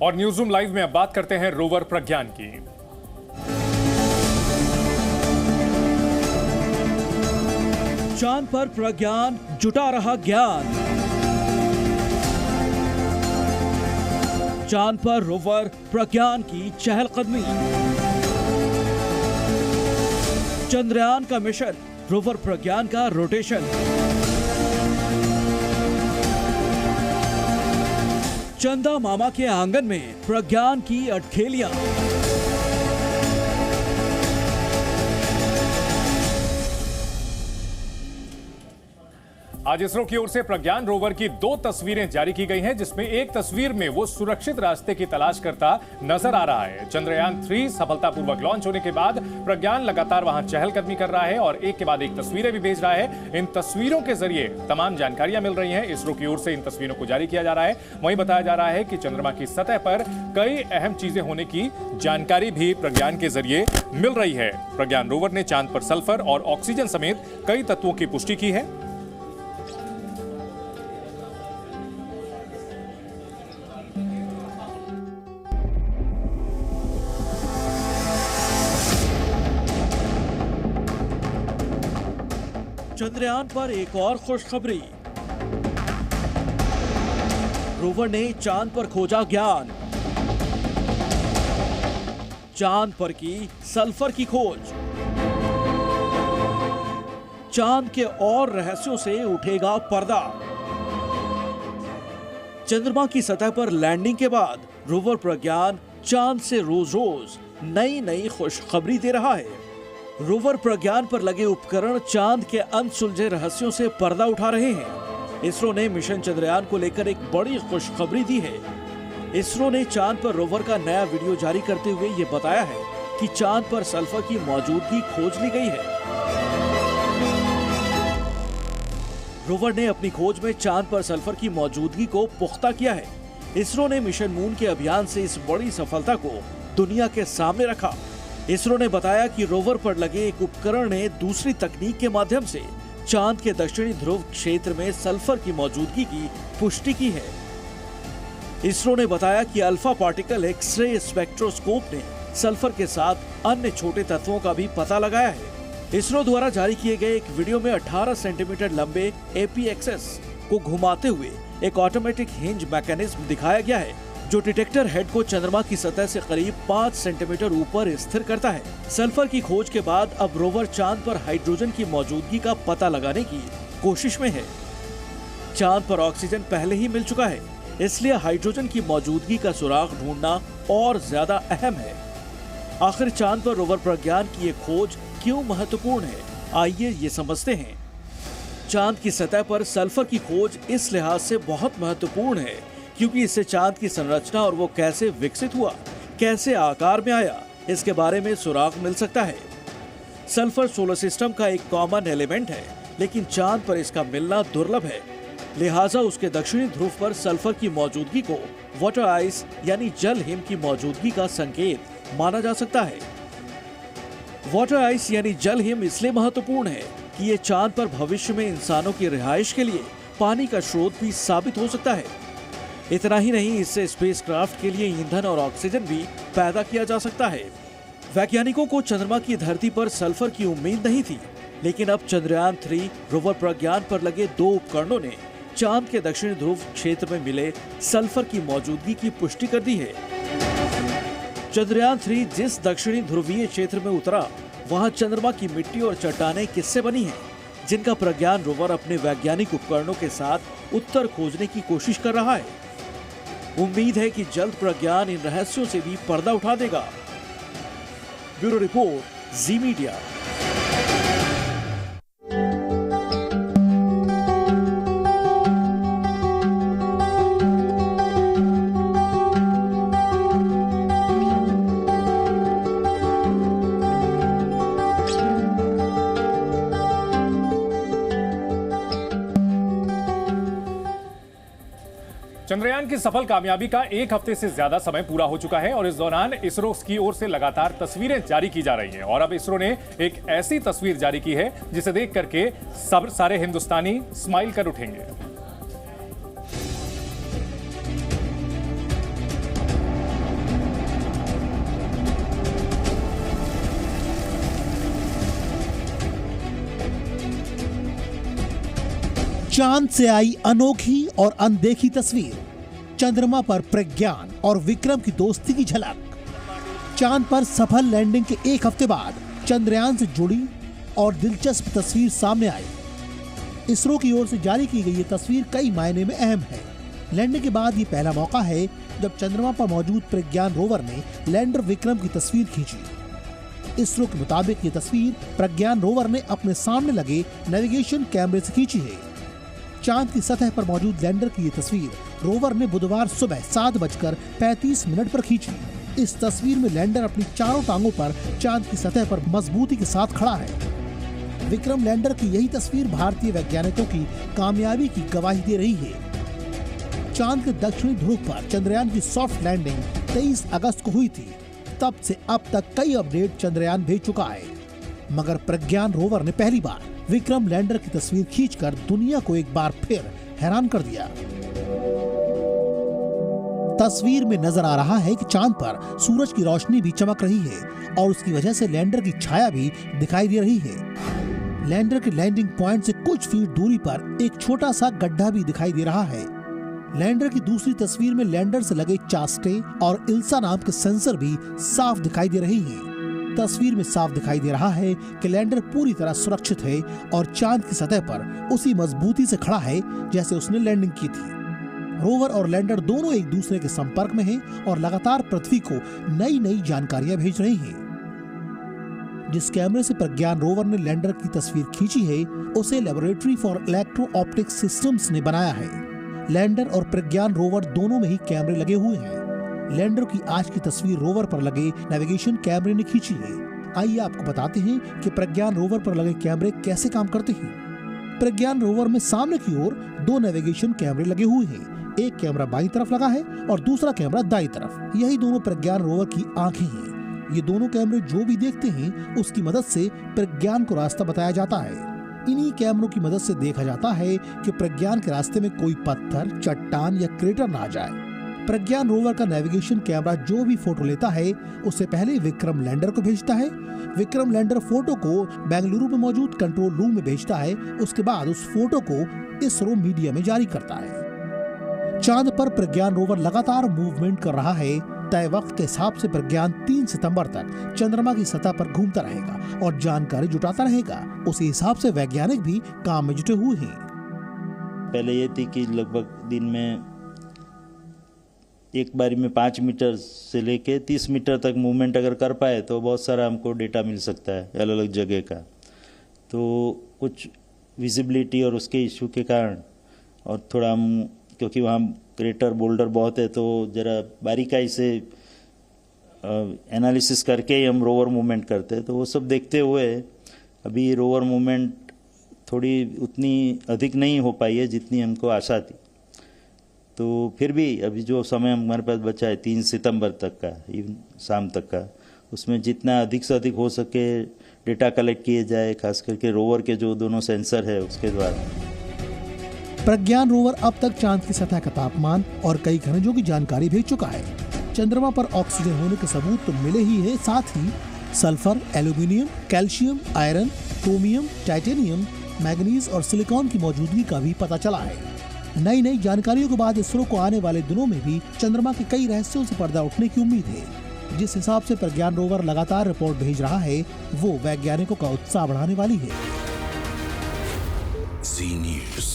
और news room live में अब बात करते हैं रोवर प्रज्ञान की। चांद पर प्रज्ञान जुटा रहा ज्ञान। चांद पर रोवर प्रज्ञान की चहलकदमी। चंद्रयान का मिशन, रोवर प्रज्ञान का रोटेशन। चंदा मामा के आंगन में प्रज्ञान की अटखेलियां। आज इसरो की ओर से प्रज्ञान रोवर की 2 तस्वीरें जारी की गई हैं, जिसमें एक तस्वीर में वो सुरक्षित रास्ते की तलाश करता नजर आ रहा है। चंद्रयान 3 सफलतापूर्वक लॉन्च होने के बाद प्रज्ञान लगातार वहां चहलकदमी कर रहा है और एक के बाद एक तस्वीरें भी भेज रहा है। इन तस्वीरों के जरिए तमाम जानकारियां मिल रही हैं। इसरो की ओर से इन तस्वीरों को जारी किया जा रहा है। वहीं बताया जा रहा है कि चंद्रमा की सतह पर कई अहम चीजें होने की जानकारी भी प्रज्ञान के जरिए मिल रही है। प्रज्ञान रोवर ने चांद पर सल्फर और ऑक्सीजन समेत कई तत्वों की पुष्टि की है। चंद्रयान पर एक और खुशखबरी। रोवर ने चांद पर खोजा ज्ञान। चांद पर की सल्फर की खोज। चांद के और रहस्यों से उठेगा पर्दा। चंद्रमा की सतह पर लैंडिंग के बाद रोवर प्रज्ञान चांद से रोज रोज नई नई खुशखबरी दे रहा है। रोवर प्रज्ञान पर लगे उपकरण चांद के अनसुलझे रहस्यों से पर्दा उठा रहे हैं। इसरो ने मिशन चंद्रयान को लेकर एक बड़ी खुशखबरी दी है। इसरो ने चांद पर रोवर का नया वीडियो जारी करते हुए ये बताया है कि चांद पर सल्फर की मौजूदगी खोज ली गई है। रोवर ने अपनी खोज में चांद पर सल्फर की मौजूदगी को पुख्ता किया है। इसरो ने मिशन मून के अभियान से इस बड़ी सफलता को दुनिया के सामने रखा। इसरो ने बताया कि रोवर पर लगे एक उपकरण ने दूसरी तकनीक के माध्यम से चांद के दक्षिणी ध्रुव क्षेत्र में सल्फर की मौजूदगी की पुष्टि की है। इसरो ने बताया कि अल्फा पार्टिकल एक्स-रे स्पेक्ट्रोस्कोप ने सल्फर के साथ अन्य छोटे तत्वों का भी पता लगाया है। इसरो द्वारा जारी किए गए एक वीडियो में 18 सेंटीमीटर लंबे एपीएक्सएस को घुमाते हुए एक ऑटोमेटिक हिंज मैकेनिज्म दिखाया गया है, जो डिटेक्टर हेड को चंद्रमा की सतह से करीब 5 सेंटीमीटर ऊपर स्थिर करता है। सल्फर की खोज के बाद अब रोवर चांद पर हाइड्रोजन की मौजूदगी का पता लगाने की कोशिश में है। चांद पर ऑक्सीजन पहले ही मिल चुका है, इसलिए हाइड्रोजन की मौजूदगी का सुराग ढूंढना और ज्यादा अहम है। आखिर चांद पर रोवर प्रज्ञान की ये खोज क्यों महत्वपूर्ण है, आइए ये समझते हैं। चांद की सतह पर सल्फर की खोज इस लिहाज से बहुत महत्वपूर्ण है क्योंकि इससे चांद की संरचना और वो कैसे विकसित हुआ, कैसे आकार में आया, इसके बारे में सुराग मिल सकता है। सल्फर सोलर सिस्टम का एक कॉमन एलिमेंट है, लेकिन चांद पर इसका मिलना दुर्लभ है। लिहाजा उसके दक्षिणी ध्रुव पर सल्फर की मौजूदगी को वाटर आइस यानी जल हिम की मौजूदगी का संकेत माना जा सकता है। वाटर आइस यानी जल हिम इसलिए महत्वपूर्ण है कि ये चांद पर भविष्य में इंसानों की रिहाइश के लिए पानी का स्रोत भी साबित हो सकता है। इतना ही नहीं, इससे स्पेसक्राफ्ट के लिए ईंधन और ऑक्सीजन भी पैदा किया जा सकता है। वैज्ञानिकों को चंद्रमा की धरती पर सल्फर की उम्मीद नहीं थी, लेकिन अब चंद्रयान 3 रोवर प्रज्ञान पर लगे 2 उपकरणों ने चांद के दक्षिणी ध्रुव क्षेत्र में मिले सल्फर की मौजूदगी की पुष्टि कर दी है। चंद्रयान 3 जिस दक्षिणी ध्रुवीय क्षेत्र में उतरा, वहां चंद्रमा की मिट्टी और चट्टानें किससे बनी हैं, जिनका प्रज्ञान रोवर अपने वैज्ञानिक उपकरणों के साथ उत्तर खोजने की कोशिश कर रहा है। उम्मीद है कि जल्द प्रज्ञान इन रहस्यों से भी पर्दा उठा देगा। ब्यूरो रिपोर्ट, जी मीडिया। चंद्रयान की सफल कामयाबी का 1 हफ्ते से ज्यादा समय पूरा हो चुका है और इस दौरान इसरो की ओर से लगातार तस्वीरें जारी की जा रही हैं और अब इसरो ने एक ऐसी तस्वीर जारी की है जिसे देख करके सब सारे हिंदुस्तानी स्माइल कर उठेंगे। चांद से आई अनोखी और अनदेखी तस्वीर, चंद्रमा पर प्रज्ञान और विक्रम की दोस्ती की झलक। चांद पर सफल लैंडिंग के एक हफ्ते बाद चंद्रयान से जुड़ी और दिलचस्प तस्वीर सामने आई। इसरो की ओर से जारी की गई ये तस्वीर कई मायने में अहम है। लैंडिंग के बाद ये पहला मौका है जब चंद्रमा पर मौजूद प्रज्ञान रोवर ने लैंडर विक्रम की तस्वीर खींची। इसरो के मुताबिक ये तस्वीर प्रज्ञान रोवर ने अपने सामने लगे नेविगेशन कैमरे से खींची है। चांद की सतह पर मौजूद लैंडर की ये तस्वीर रोवर ने बुधवार सुबह 7:35 पर खींची। इस तस्वीर में लैंडर अपनी चारों टांगों पर चांद की सतह पर मजबूती के साथ खड़ा है। विक्रम लैंडर की यही तस्वीर भारतीय वैज्ञानिकों की कामयाबी की गवाही दे रही है। चांद के दक्षिणी ध्रुव पर चंद्रयान की सॉफ्ट लैंडिंग 23 अगस्त को हुई थी। तब से अब तक कई अपडेट चंद्रयान भेज चुका है, मगर प्रज्ञान रोवर ने पहली बार विक्रम लैंडर की तस्वीर खींचकर दुनिया को एक बार फिर हैरान कर दिया। तस्वीर में नजर आ रहा है कि चांद पर सूरज की रोशनी भी चमक रही है और उसकी वजह से लैंडर की छाया भी दिखाई दे रही है। लैंडर के लैंडिंग पॉइंट से कुछ फीट दूरी पर एक छोटा सा गड्ढा भी दिखाई दे रहा है। लैंडर की दूसरी तस्वीर में लैंडर से लगे चास्टे और इल्सा नाम के सेंसर भी साफ दिखाई दे रही हैं। तस्वीर में साफ दिखाई दे रहा है कि लैंडर पूरी तरह सुरक्षित है और चांद की सतह पर उसी मजबूती से खड़ा है जैसे उसने लैंडिंग की थी। रोवर और लैंडर दोनों एक दूसरे के संपर्क में हैं और लगातार पृथ्वी को नई नई जानकारियां भेज रहे हैं। जिस कैमरे से प्रज्ञान रोवर ने लैंडर की तस्वीर खींची है उसे laboratory for electro optic systems ने बनाया है। लैंडर और प्रज्ञान रोवर दोनों में ही कैमरे लगे हुए हैं। लैंडर की आज की तस्वीर रोवर पर लगे नेविगेशन कैमरे ने खींची है। आइए आपको बताते हैं कि प्रज्ञान रोवर पर लगे कैमरे कैसे काम करते हैं। प्रज्ञान रोवर में सामने की ओर 2 नेविगेशन कैमरे लगे हुए हैं। एक कैमरा बाईं तरफ लगा है और दूसरा कैमरा दाईं तरफ। यही दोनों प्रज्ञान रोवर की आंखें हैं। ये दोनों कैमरे जो भी देखते हैं उसकी मदद से प्रज्ञान को रास्ता बताया जाता है। इन्हीं कैमरों की मदद से देखा जाता है कि प्रज्ञान के रास्ते में कोई पत्थर, चट्टान या क्रेटर ना आ जाए। प्रज्ञान रोवर का नेविगेशन कैमरा जो भी फोटो लेता है उससे पहले विक्रम लैंडर को भेजता है। विक्रम लैंडर फोटो को बेंगलुरु में मौजूद कंट्रोल रूम में भेजता है। उसके बाद उस फोटो को इसरो मीडिया में जारी करता है। चांद पर प्रज्ञान रोवर लगातार मूवमेंट कर रहा है। तय वक्त के हिसाब से प्रज्ञान 3 सितंबर तक चंद्रमा की सतह पर घूमता रहेगा और जानकारी जुटाता रहेगा। उसी हिसाब से वैज्ञानिक भी काम में जुटे हुए हैं। पहले ये थी कि लगभग दिन में एक बारी में 5 मीटर से लेके 30 मीटर तक मूवमेंट अगर कर पाए तो बहुत सारा हमको डेटा मिल सकता है अलग अलग जगह का। तो कुछ विजिबिलिटी और उसके इशू के कारण और थोड़ा हम क्योंकि वहाँ क्रेटर बोल्डर बहुत है तो ज़रा बारीकाई से एनालिसिस करके ही हम रोवर मूवमेंट करते हैं। तो वो सब देखते हुए अभी रोवर मूवमेंट थोड़ी उतनी अधिक नहीं हो पाई है जितनी हमको आशा थी। तो फिर भी अभी जो समय हमारे पास बचा है 3 सितंबर तक का, इवन शाम तक का, उसमें जितना अधिक से अधिक हो सके डेटा कलेक्ट किए जाए, खास करके रोवर के जो दोनों सेंसर है उसके द्वारा। प्रज्ञान रोवर अब तक चांद की सतह का तापमान और कई खनिजों की जानकारी भेज चुका है। चंद्रमा पर ऑक्सीजन होने के सबूत तो मिले ही है, साथ ही sulphur, aluminium, calcium, iron, chromium, titanium, manganese और सिलिकॉन की मौजूदगी का भी पता चला है। नई नई जानकारियों के बाद इसरो को आने वाले दिनों में भी चंद्रमा के कई रहस्यों से पर्दा उठने की उम्मीद है। जिस हिसाब से प्रज्ञान रोवर लगातार रिपोर्ट भेज रहा है वो वैज्ञानिकों का उत्साह बढ़ाने वाली है। जी न्यूज़।